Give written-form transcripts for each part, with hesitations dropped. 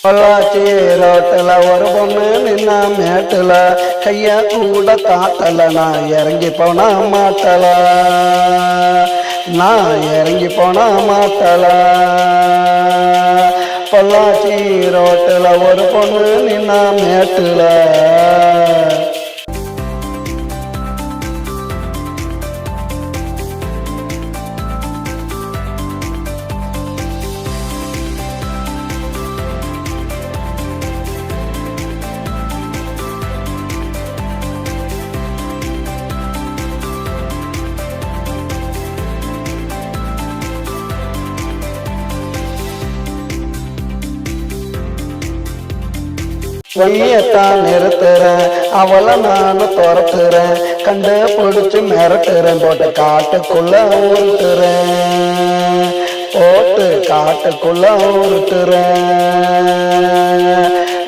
பொள்ளாச்சி ரோட்டில் ஒரு பொண்ணு நின்னா மேட்டில் கைய கூட காட்டல நான் இறங்கி போனா மாட்டல நான் இறங்கி போனா மாட்டல பொள்ளாச்சி ரோட்டில் ஒரு பொண்ணு நின்னா மேட்டில் வழியத்தான் நிறுத்துறேன் அவளை நானும் துரத்துறேன் கண்டு பிடிச்சு மிரட்டுறேன் போட்டு காட்டுக்குள்ள ஊருட்டுறேன் போட்டு காட்டுக்குள்ள ஊருட்டுறேன்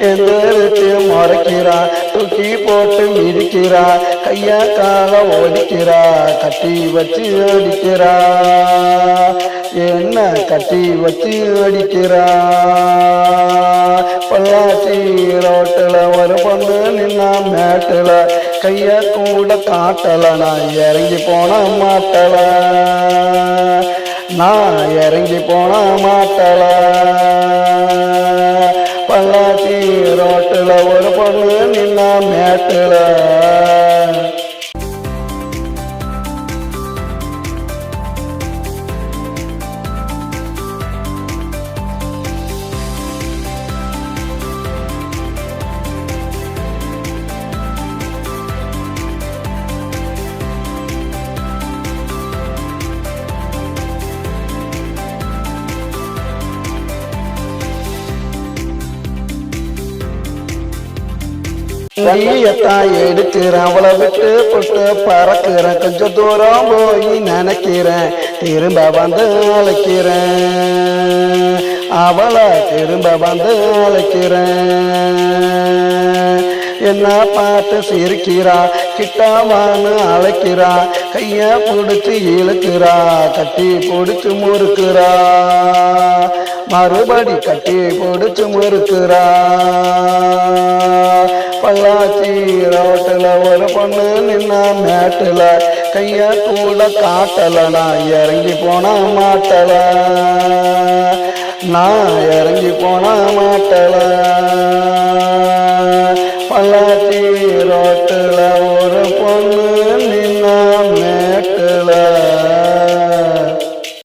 எந்திரிச்சு முறைக்கிறா தூக்கி போட்டு மிதிக்கிறா கைய கால ஓடிக்கிறா கட்டி வச்சு அடிக்கிறா என்ன கட்டி வச்சு அடிக்கிறா பொள்ளாச்சி ரோட்டில் ஒரு பொண்ணு நின்னா மேட்டில் கைய கூட காட்டல நான் இறங்கி போன மாட்டல நான் இறங்கி போன மாட்டல பொள்ளாச்சி ரோட்டில் ஒரு பொண்ணு நின்னா மேட்டில் கையத்தான் எடுக்கிறேன் அவளை விட்டு போட்டு பறக்கிறேன் கொஞ்சம் தூரம் போய் நினைக்கிறேன் திரும்ப வந்து அழைக்கிறேன் அவளை திரும்ப வந்து அழைக்கிறேன் என்ன பார்த்து சிரிக்கிறா கிட்டாவான்னு அழைக்கிறா கைய பிடிச்சி இழுக்கிறா கட்டி பிடிச்சு முறுக்கிறா மறுபடி கட்டி பிடிச்சு முறுக்கிறா பொள்ளாச்சி ரோட்டில் ஒரு பொண்ணு நின்னா மேட்டில் கைய கூட காட்டல நான் இறங்கி போன மாட்டல நான் இறங்கி போன மாட்டல பொள்ளாச்சி